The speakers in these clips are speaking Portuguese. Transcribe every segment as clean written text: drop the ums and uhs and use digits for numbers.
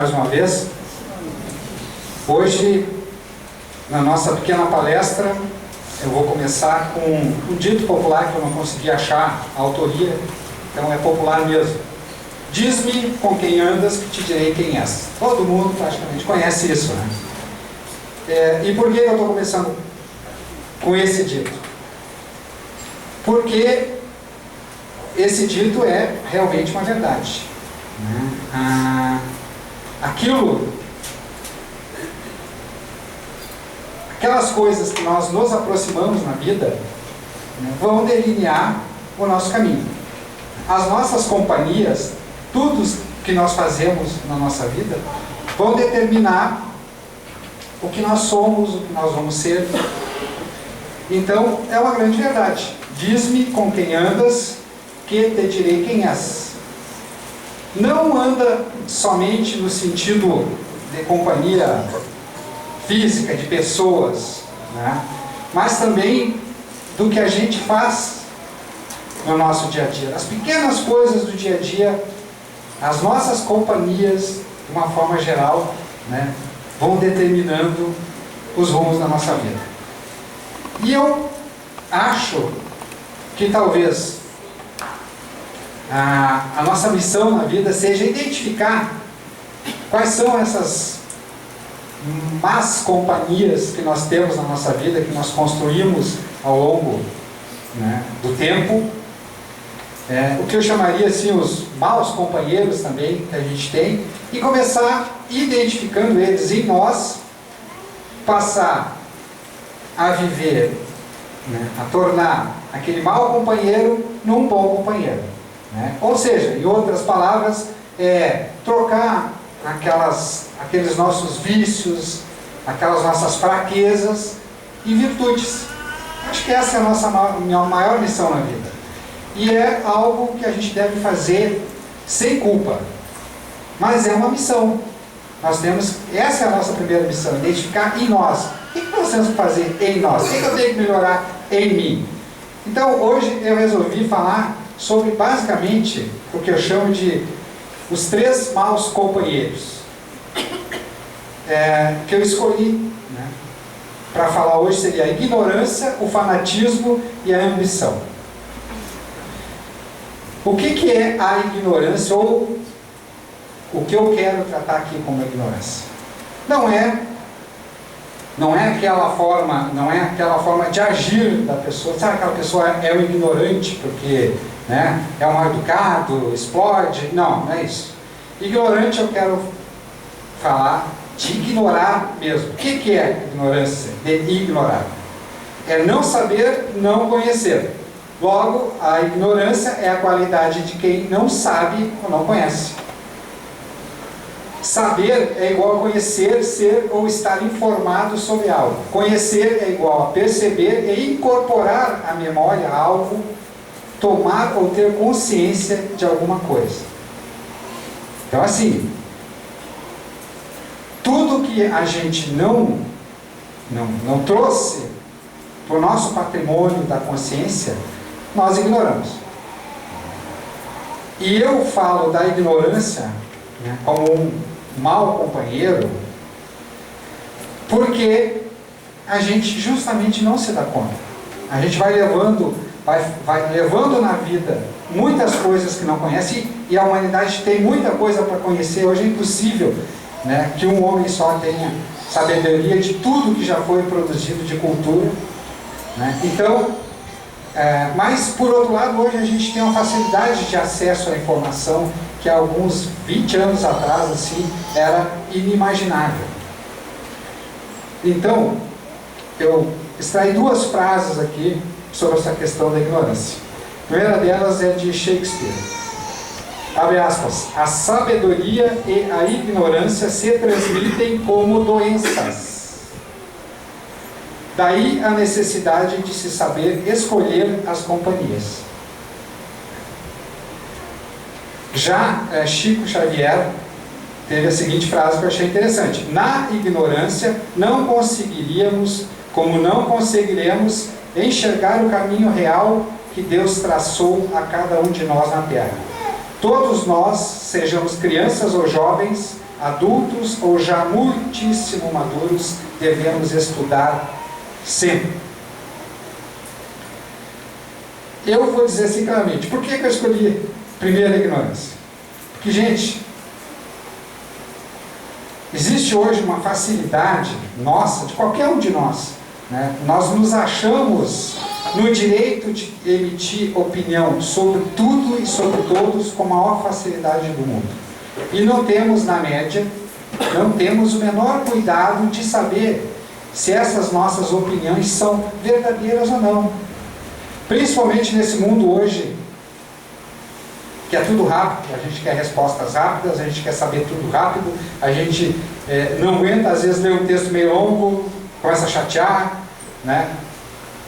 Mais uma vez, hoje, na nossa pequena palestra, eu vou começar com um dito popular que eu não consegui achar a autoria, então é popular mesmo. Diz-me com quem andas que te direi quem és. Todo mundo praticamente conhece isso, né? E por que eu estou começando com esse dito? Porque esse dito é realmente uma verdade, né? Aquelas coisas que nós nos aproximamos na vida, né, vão delinear o nosso caminho. As nossas companhias, tudo que nós fazemos na nossa vida, vão determinar o que nós somos, o que nós vamos ser. Então, é uma grande verdade. Diz-me com quem andas, que te direi quem és. Não anda somente no sentido de companhia física, de pessoas, né? Mas também do que a gente faz no nosso dia a dia. As pequenas coisas do dia a dia, as nossas companhias, de uma forma geral, né, vão determinando os rumos da nossa vida. E eu acho que talvez a nossa missão na vida seja identificar quais são essas más companhias que nós temos na nossa vida, que nós construímos ao longo, né, do tempo, o que eu chamaria assim os maus companheiros também que a gente tem, e começar identificando eles em nós, passar a viver, né, a tornar aquele mau companheiro num bom companheiro, né? Ou seja, em outras palavras, trocar aqueles nossos vícios, aquelas nossas fraquezas e virtudes. Acho que essa é a nossa maior missão na vida. E é algo que a gente deve fazer sem culpa. Mas é uma missão. Essa é a nossa primeira missão, identificar em nós. O que nós temos que fazer em nós? O que eu tenho que melhorar em mim? Então, hoje eu resolvi falar sobre, basicamente, o que eu chamo de os 3 maus companheiros que eu escolhi, né, para falar hoje. Seria a ignorância, o fanatismo e a ambição. O que é a ignorância, ou o que eu quero tratar aqui como ignorância? Não é aquela forma de agir da pessoa. Sabe, aquela pessoa é um ignorante porque, né, é um mal educado, explode. Não é isso. Ignorante, eu quero falar de ignorar mesmo. O que é ignorância? De ignorar. É não saber, não conhecer. Logo, a ignorância é a qualidade de quem não sabe ou não conhece. Saber é igual a conhecer, ser ou estar informado sobre algo. Conhecer é igual a perceber e incorporar à memória algo, tomar ou ter consciência de alguma coisa. Então, assim, tudo que a gente não trouxe para o nosso patrimônio da consciência, nós ignoramos. E eu falo da ignorância, né, como um mau companheiro, porque a gente justamente não se dá conta. A gente vai levando na vida muitas coisas que não conhece, e a humanidade tem muita coisa para conhecer. Hoje é impossível, né, que um homem só tenha sabedoria de tudo que já foi produzido de cultura, né? Então, mas por outro lado, hoje a gente tem uma facilidade de acesso à informação que há alguns 20 anos atrás, assim, era inimaginável. Então, eu extraí 2 frases aqui sobre essa questão da ignorância. A primeira delas é de Shakespeare. Abre aspas. A sabedoria e a ignorância se transmitem como doenças. Daí a necessidade de se saber escolher as companhias. Já Chico Xavier teve a seguinte frase que eu achei interessante. Na ignorância não conseguiríamos, como não conseguiremos, enxergar o caminho real que Deus traçou a cada um de nós na terra. Todos nós, sejamos crianças ou jovens, adultos ou já muitíssimo maduros, devemos estudar sempre. Eu vou dizer assim claramente, por que eu escolhi primeiro a ignorância? Porque, gente, existe hoje uma facilidade nossa, de qualquer um de nós, né? Nós nos achamos no direito de emitir opinião sobre tudo e sobre todos com a maior facilidade do mundo. E não temos, na média, não temos o menor cuidado de saber se essas nossas opiniões são verdadeiras ou não. Principalmente nesse mundo hoje, que é tudo rápido, a gente quer respostas rápidas, a gente quer saber tudo rápido, a gente não aguenta, às vezes, ler um texto meio longo, começa a chatear, né?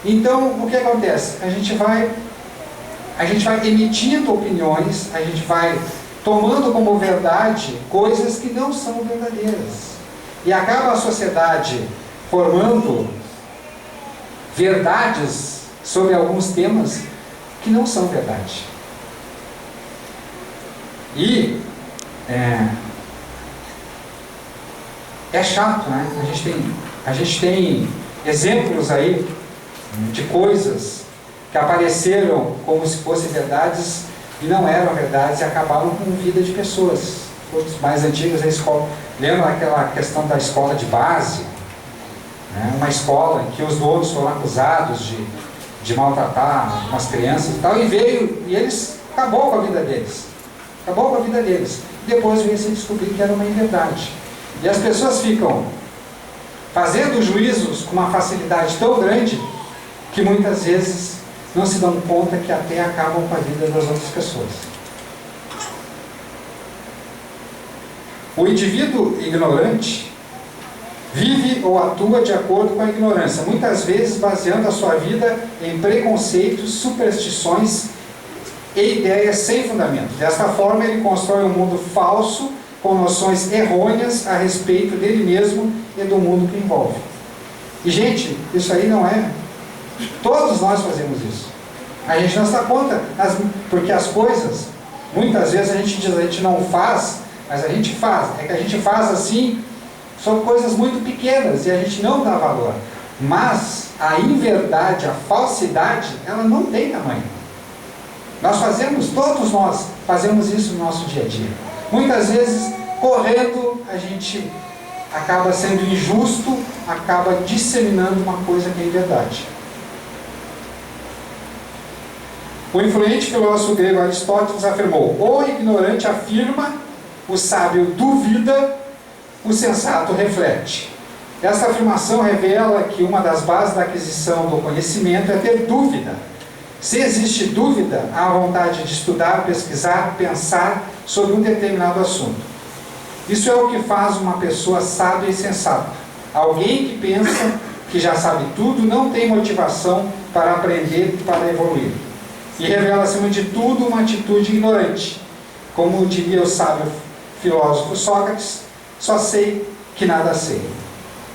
Então, o que acontece? A gente vai emitindo opiniões, a gente vai tomando como verdade coisas que não são verdadeiras. E acaba a sociedade formando verdades sobre alguns temas que não são verdade. E é chato, né? A gente tem exemplos aí de coisas que apareceram como se fossem verdades e não eram verdades e acabaram com a vida de pessoas. Os mais antigos, a escola. Lembra aquela questão da escola de base? Né? Uma escola em que os donos foram acusados de maltratar umas crianças e tal, e eles acabou com a vida deles. Acabou com a vida deles. Depois veio se descobrir que era uma inverdade. E as pessoas ficam fazendo juízos com uma facilidade tão grande que muitas vezes não se dão conta que até acabam com a vida das outras pessoas. O indivíduo ignorante vive ou atua de acordo com a ignorância, muitas vezes baseando a sua vida em preconceitos, superstições e ideias sem fundamento. Desta forma, ele constrói um mundo falso, com noções errôneas a respeito dele mesmo e do mundo que envolve. E, gente, isso aí não é... Todos nós fazemos isso. A gente não se dá conta, porque as coisas, muitas vezes a gente diz, a gente não faz, mas a gente faz. É que a gente faz assim, são coisas muito pequenas e a gente não dá valor. Mas a inverdade, a falsidade, ela não tem tamanho. Todos nós fazemos isso no nosso dia a dia. Muitas vezes, correndo, a gente acaba sendo injusto, acaba disseminando uma coisa que é inverdade. O influente filósofo grego Aristóteles afirmou: o ignorante afirma, o sábio duvida, o sensato reflete. Essa afirmação revela que uma das bases da aquisição do conhecimento é ter dúvida. Se existe dúvida, há vontade de estudar, pesquisar, pensar sobre um determinado assunto. Isso é o que faz uma pessoa sábia e sensata. Alguém que pensa que já sabe tudo não tem motivação para aprender e para evoluir. E revela, acima de tudo, uma atitude ignorante. Como diria o sábio filósofo Sócrates, só sei que nada sei.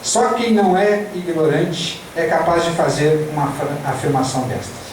Só quem não é ignorante é capaz de fazer uma afirmação destas.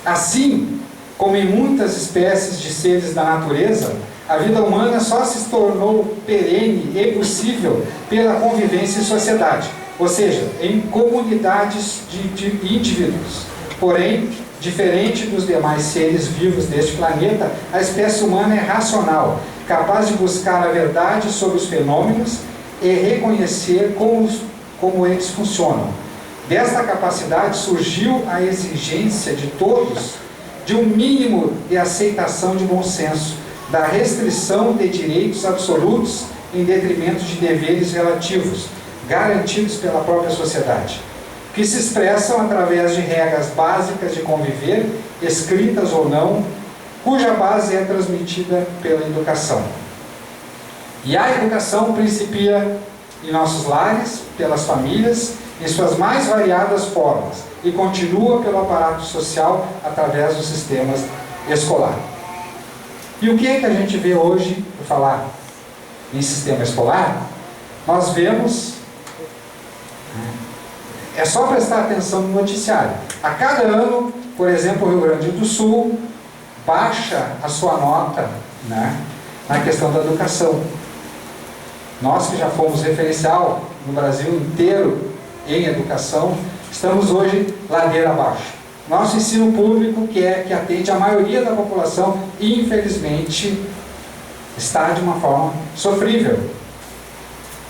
Assim, como em muitas espécies de seres da natureza, a vida humana só se tornou perene e possível pela convivência em sociedade, ou seja, em comunidades de indivíduos. Porém, diferente dos demais seres vivos deste planeta, a espécie humana é racional, capaz de buscar a verdade sobre os fenômenos e reconhecer como eles funcionam. Desta capacidade surgiu a exigência de todos de um mínimo de aceitação de bom senso, da restrição de direitos absolutos em detrimento de deveres relativos, garantidos pela própria sociedade, que se expressam através de regras básicas de conviver, escritas ou não, cuja base é transmitida pela educação. E a educação principia em nossos lares, pelas famílias, em suas mais variadas formas, e continua pelo aparato social através dos sistemas escolar. E o que é que a gente vê hoje, por falar em sistema escolar? Nós vemos, é só prestar atenção no noticiário. A cada ano, por exemplo, o Rio Grande do Sul baixa a sua nota, né, na questão da educação. Nós que já fomos referencial no Brasil inteiro em educação, estamos hoje ladeira abaixo. Nosso ensino público, que atende a maioria da população, infelizmente, está de uma forma sofrível.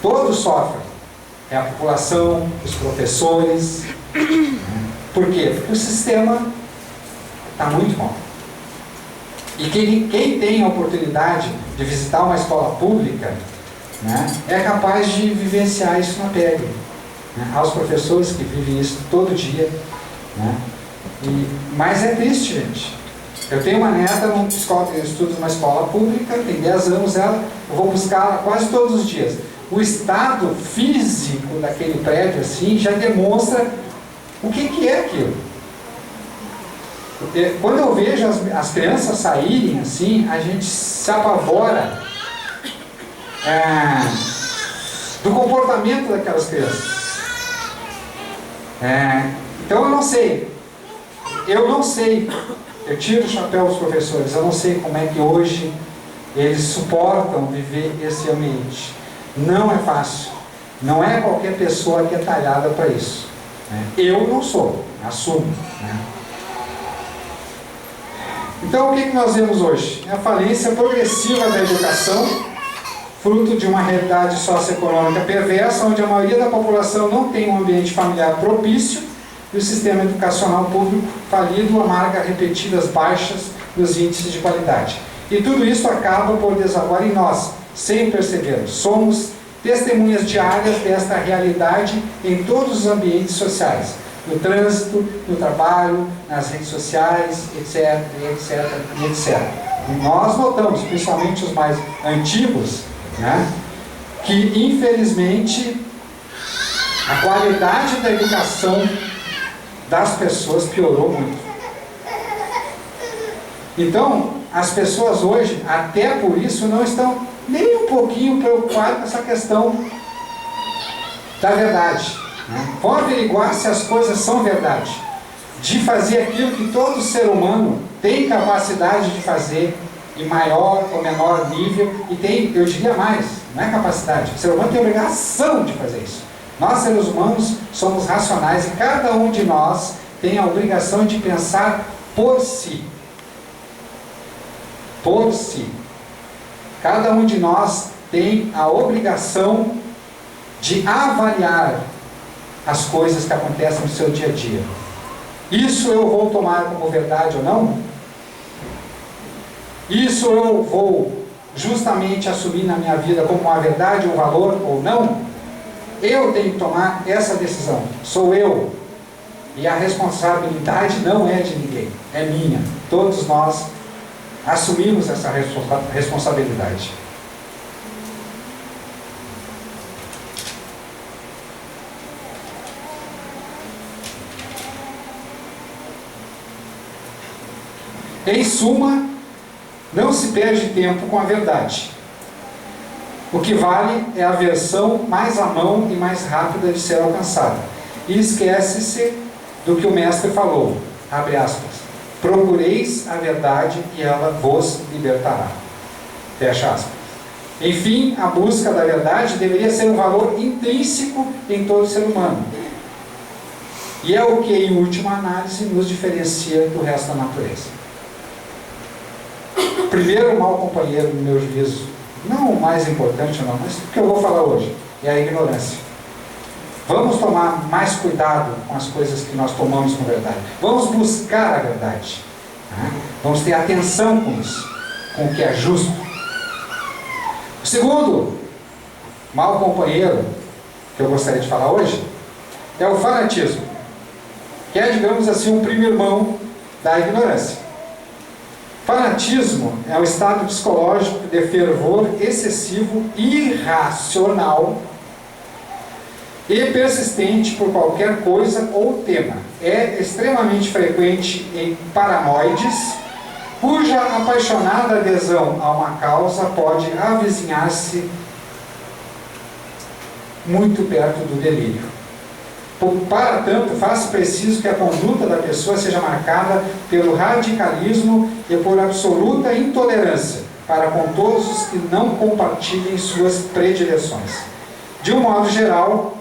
Todos sofrem. É a população, os professores. Por quê? Porque o sistema está muito mal. E quem tem a oportunidade de visitar uma escola pública, né, é capaz de vivenciar isso na pele. Né? Há os professores que vivem isso todo dia. Né? Mas é triste, gente. Eu tenho uma neta, eu estudo numa escola pública, tem 10 anos ela, eu vou buscar quase todos os dias. O estado físico daquele prédio assim já demonstra o que é aquilo. Quando eu vejo as crianças saírem assim, a gente se apavora do comportamento daquelas crianças. Então eu não sei, eu tiro o chapéu dos professores, eu não sei como é que hoje eles suportam viver esse ambiente. Não é fácil, não é qualquer pessoa que é talhada para isso. Eu não sou, assumo. Então o que nós vemos hoje? É a falência progressiva da educação, fruto de uma realidade socioeconômica perversa, onde a maioria da população não tem um ambiente familiar propício, e o sistema educacional público falido amarga repetidas baixas nos índices de qualidade. E tudo isso acaba por desaguar em nós, sem percebermos. Somos testemunhas diárias desta realidade em todos os ambientes sociais, no trânsito, no trabalho, nas redes sociais, etc, etc, etc. E nós notamos, principalmente os mais antigos, né, que infelizmente a qualidade da educação das pessoas piorou muito. Então, as pessoas hoje, até por isso, não estão nem um pouquinho preocupadas com essa questão da verdade. Vão averiguar se as coisas são verdade, de fazer aquilo que todo ser humano tem capacidade de fazer, em maior ou menor nível, e tem, eu diria mais, não é capacidade, o ser humano tem obrigação de fazer isso. Nós, seres humanos, somos racionais e cada um de nós tem a obrigação de pensar por si. Por si. Cada um de nós tem a obrigação de avaliar as coisas que acontecem no seu dia a dia. Isso eu vou tomar como verdade ou não? Isso eu vou justamente assumir na minha vida como uma verdade, um valor ou não? Eu tenho que tomar essa decisão. Sou eu. E a responsabilidade não é de ninguém, é minha. Todos nós assumimos essa responsabilidade. Em suma, não se perde tempo com a verdade. O que vale é a versão mais à mão e mais rápida de ser alcançada. E esquece-se do que o mestre falou, abre aspas, procureis a verdade e ela vos libertará, fecha aspas. Enfim, a busca da verdade deveria ser um valor intrínseco em todo ser humano. E é o que, em última análise, nos diferencia do resto da natureza. Primeiro, o mau companheiro, no meu juízo, não o mais importante não, mas o que eu vou falar hoje, é a ignorância. Vamos tomar mais cuidado com as coisas que nós tomamos com verdade. Vamos buscar a verdade. Vamos ter atenção com isso, com o que é justo. O segundo mau companheiro que eu gostaria de falar hoje é o fanatismo, que é, digamos assim, um primo irmão da ignorância. Fanatismo é um estado psicológico de fervor excessivo, irracional e persistente por qualquer coisa ou tema. É extremamente frequente em paranoides, cuja apaixonada adesão a uma causa pode avizinhar-se muito perto do delírio. Para tanto, faz preciso que a conduta da pessoa seja marcada pelo radicalismo e por absoluta intolerância, para com todos os que não compartilhem suas predileções. De um modo geral,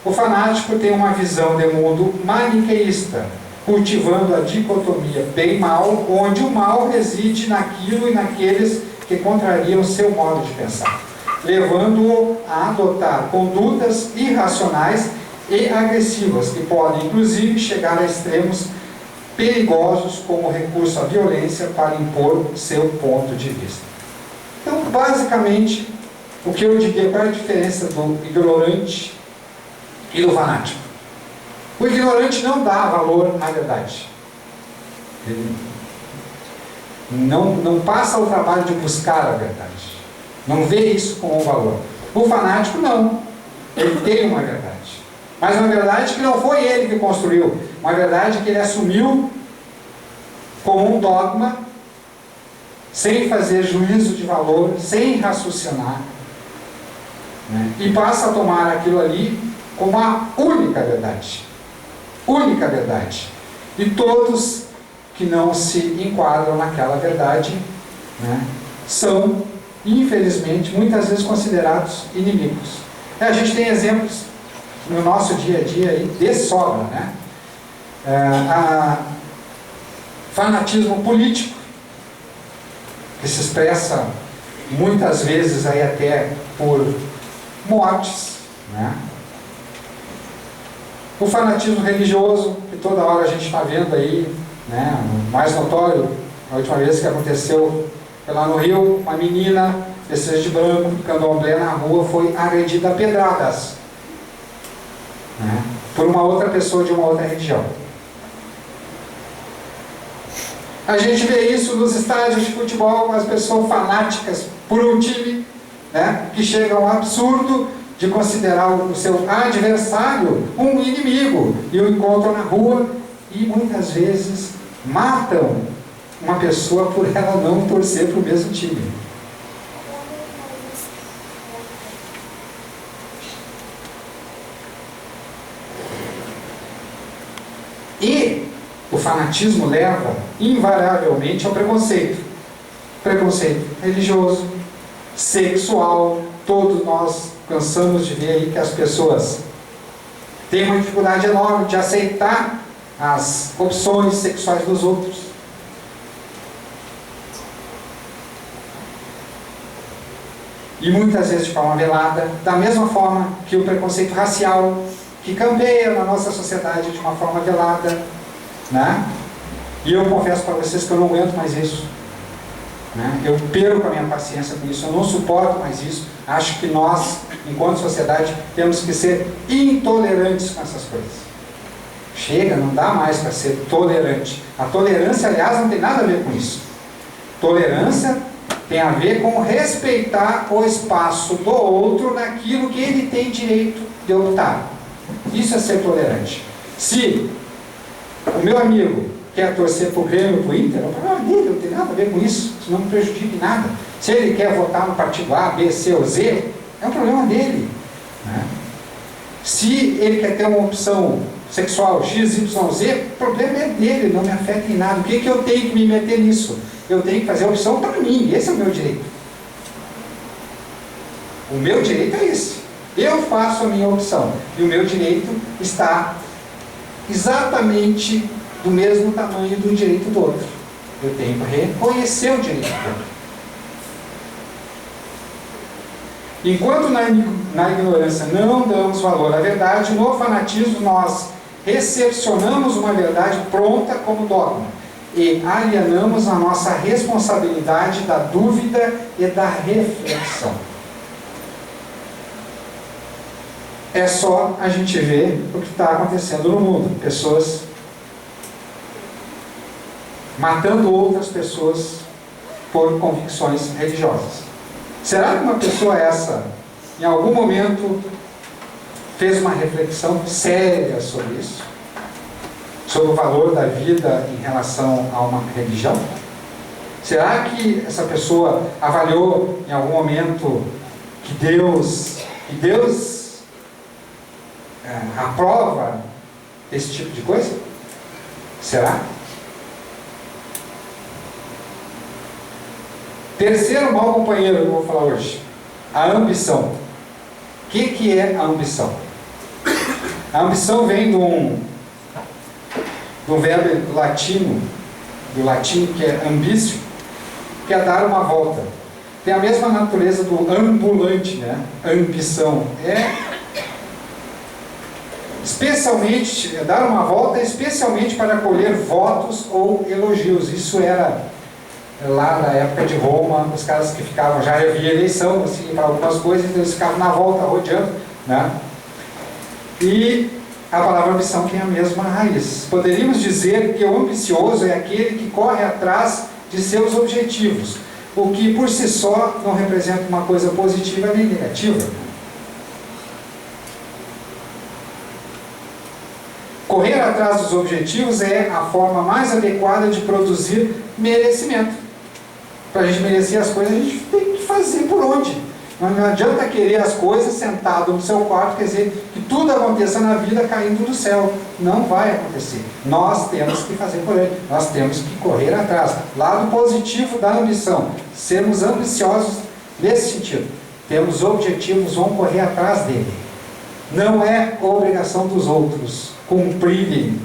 o fanático tem uma visão de mundo maniqueísta, cultivando a dicotomia bem-mal, onde o mal reside naquilo e naqueles que contrariam seu modo de pensar, levando-o a adotar condutas irracionais e agressivas, que podem inclusive chegar a extremos perigosos como recurso à violência para impor seu ponto de vista. Então, basicamente, o que eu diria, qual é a diferença do ignorante e do fanático? O ignorante não dá valor à verdade. Ele não passa o trabalho de buscar a verdade. Não vê isso como um valor. O fanático não. Ele tem uma verdade. Mas uma verdade que não foi ele que construiu. Uma verdade que ele assumiu como um dogma, sem fazer juízo de valor, sem raciocinar, né? E passa a tomar aquilo ali como a única verdade. Única verdade. E todos que não se enquadram naquela verdade, né, são, infelizmente, muitas vezes considerados inimigos. A gente tem exemplos no nosso dia a dia aí de sobra, né? Fanatismo político, que se expressa muitas vezes aí até por mortes, né? O fanatismo religioso, que toda hora a gente está vendo aí, né? O mais notório, a última vez que aconteceu foi lá no Rio, uma menina vestida de branco, candomblé na rua, foi agredida a pedradas, né? Por uma outra pessoa de uma outra religião. A gente vê isso nos estádios de futebol, as pessoas fanáticas por um time, né, que chega ao absurdo de considerar o seu adversário um inimigo, e o encontram na rua e muitas vezes matam uma pessoa por ela não torcer para o mesmo time. E o fanatismo leva invariavelmente ao preconceito. Preconceito religioso, sexual. Todos nós cansamos de ver aí que as pessoas têm uma dificuldade enorme de aceitar as opções sexuais dos outros. E muitas vezes de forma velada, da mesma forma que o preconceito racial, que campeia na nossa sociedade de uma forma velada, né? E eu confesso para vocês que eu não aguento mais isso, né? Eu perco a minha paciência com isso, eu não suporto mais isso. Acho que nós, enquanto sociedade, temos que ser intolerantes com essas coisas. Chega, não dá mais para ser tolerante. A tolerância, aliás, não tem nada a ver com isso. Tolerância tem a ver com respeitar o espaço do outro naquilo que ele tem direito de optar. Isso é ser tolerante. Se o meu amigo quer torcer para o Grêmio ou para o Inter, é o problema dele, não tem nada a ver com isso, isso não me prejudica em nada. Se ele quer votar no partido A, B, C ou Z, é um problema dele, né? Se ele quer ter uma opção sexual X, Y, Z, o problema é dele, não me afeta em nada. O que eu tenho que me meter nisso? Eu tenho que fazer a opção para mim, esse é o meu direito. O meu direito é esse. Eu faço a minha opção e o meu direito está exatamente do mesmo tamanho do direito do outro. Eu tenho que reconhecer o direito do outro. Enquanto na ignorância não damos valor à verdade, no fanatismo nós recepcionamos uma verdade pronta como dogma e alienamos a nossa responsabilidade da dúvida e da reflexão. É só a gente ver o que está acontecendo no mundo. Pessoas matando outras pessoas por convicções religiosas. Será que uma pessoa essa, em algum momento, fez uma reflexão séria sobre isso? Sobre o valor da vida em relação a uma religião? Será que essa pessoa avaliou em algum momento que Deus aprova esse tipo de coisa? Será? Terceiro mau companheiro que eu vou falar hoje, a ambição. O que é a ambição? A ambição vem de um verbo do latim que é ambício, que é dar uma volta. Tem a mesma natureza do ambulante, né? Ambição. Especialmente, dar uma volta especialmente para colher votos ou elogios. Isso era lá na época de Roma, os caras que ficavam, já havia eleição assim, para algumas coisas, então eles ficavam na volta, rodeando, né? E a palavra ambição tem a mesma raiz. Poderíamos dizer que o ambicioso é aquele que corre atrás de seus objetivos, o que por si só não representa uma coisa positiva nem negativa. Correr atrás dos objetivos é a forma mais adequada de produzir merecimento. Para a gente merecer as coisas, a gente tem que fazer por onde. Não adianta querer as coisas sentado no seu quarto, quer dizer, que tudo aconteça na vida caindo do céu. Não vai acontecer. Nós temos que fazer por ele. Nós temos que correr atrás. Lado positivo da ambição. Sermos ambiciosos nesse sentido. Temos objetivos, vamos correr atrás dele. Não é obrigação dos outros cumprirem,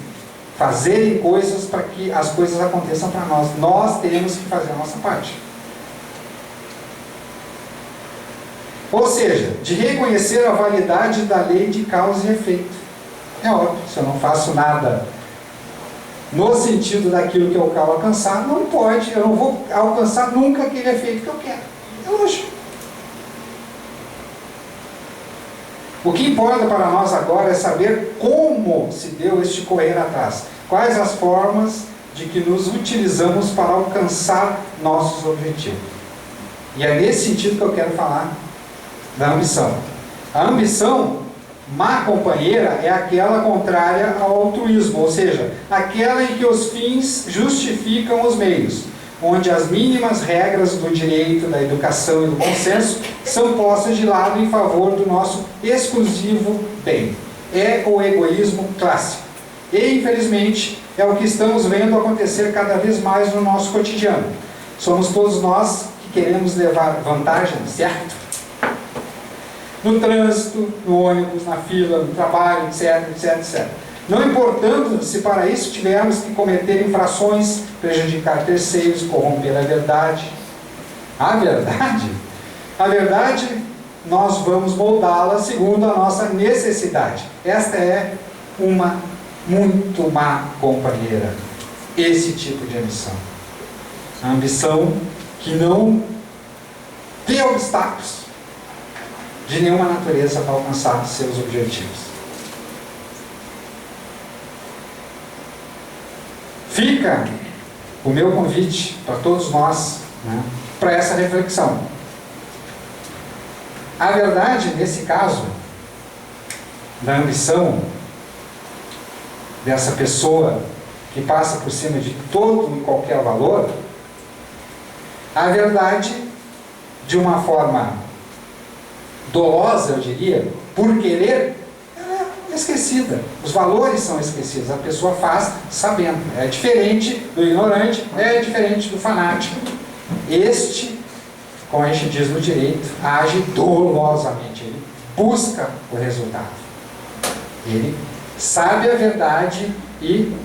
fazerem coisas para que as coisas aconteçam para nós. Nós temos que fazer a nossa parte. Ou seja, de reconhecer a validade da lei de causa e efeito. É óbvio, se eu não faço nada no sentido daquilo que eu quero alcançar, não pode, eu não vou alcançar nunca aquele efeito que eu quero. É lógico. O que importa para nós agora é saber como se deu este correr atrás. Quais as formas de que nos utilizamos para alcançar nossos objetivos. E é nesse sentido que eu quero falar da ambição. A ambição má companheira é aquela contrária ao altruísmo, ou seja, aquela em que os fins justificam os meios, onde as mínimas regras do direito, da educação e do bom senso são postas de lado em favor do nosso exclusivo bem. É o egoísmo clássico. E, infelizmente, é o que estamos vendo acontecer cada vez mais no nosso cotidiano. Somos todos nós que queremos levar vantagem, certo? No trânsito, no ônibus, na fila, no trabalho, etc, etc, etc. Não importando se para isso tivermos que cometer infrações, prejudicar terceiros, corromper a verdade. A verdade, nós vamos moldá-la segundo a nossa necessidade. Esta é uma muito má companheira. Esse tipo de ambição. A ambição que não tem obstáculos de nenhuma natureza para alcançar seus objetivos. Fica o meu convite para todos nós, né, para essa reflexão. A verdade, nesse caso, da ambição dessa pessoa que passa por cima de todo e qualquer valor, a verdade, de uma forma dolosa, eu diria, por querer, é esquecida. Os valores são esquecidos. A pessoa faz sabendo. É diferente do ignorante, é diferente do fanático. Este, como a gente diz no direito, age dolosamente. Ele busca o resultado. Ele sabe a verdade e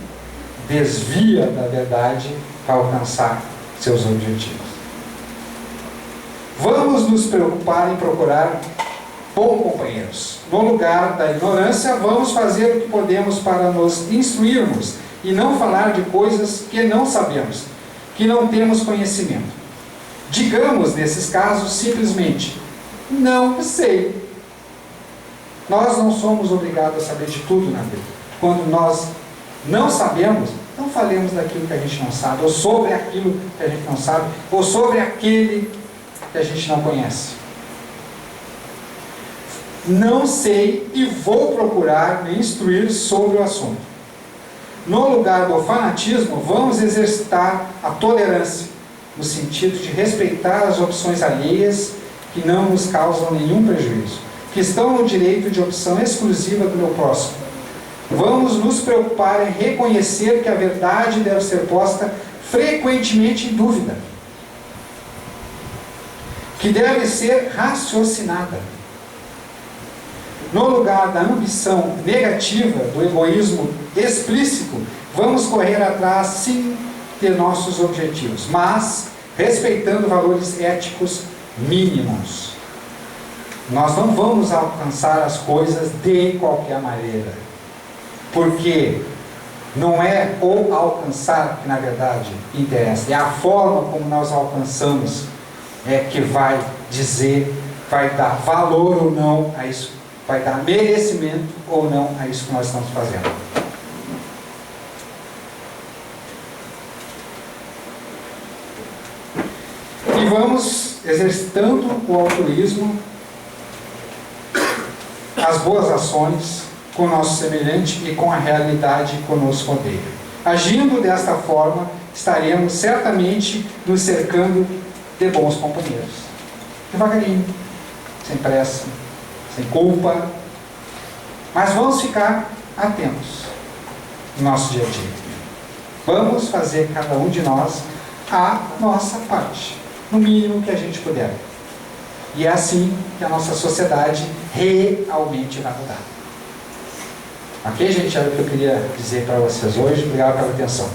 desvia da verdade para alcançar seus objetivos. Vamos nos preocupar em procurar bons companheiros. No lugar da ignorância, vamos fazer o que podemos para nos instruirmos e não falar de coisas que não sabemos, que não temos conhecimento. Digamos, nesses casos, simplesmente, não sei. Nós não somos obrigados a saber de tudo na vida. Quando nós não sabemos, não falemos daquilo que a gente não sabe, ou sobre aquilo que a gente não sabe, ou sobre aquele que a gente não conhece. Não sei e vou procurar me instruir sobre o assunto. No lugar do fanatismo, vamos exercitar a tolerância, no sentido de respeitar as opções alheias que não nos causam nenhum prejuízo, que estão no direito de opção exclusiva do meu próximo. Vamos nos preocupar em reconhecer que a verdade deve ser posta frequentemente em dúvida. que deve ser raciocinada. No lugar da ambição negativa, do egoísmo explícito, vamos correr atrás, sim, de nossos objetivos, mas respeitando valores éticos mínimos. Nós não vamos alcançar as coisas de qualquer maneira, porque não é o alcançar que na verdade interessa, é a forma como nós alcançamos que vai dizer, vai dar valor ou não a isso, vai dar merecimento ou não a isso que nós estamos fazendo. E vamos exercitando o altruísmo, as boas ações com o nosso semelhante e com a realidade que conosco odeia. Agindo desta forma, estaremos certamente nos cercando de bons companheiros. Devagarinho, sem pressa, sem culpa, mas vamos ficar atentos no nosso dia a dia. Vamos fazer cada um de nós a nossa parte, no mínimo que a gente puder. E é assim que a nossa sociedade realmente vai mudar. Ok, gente? Era o que eu queria dizer para vocês hoje. Obrigado pela atenção.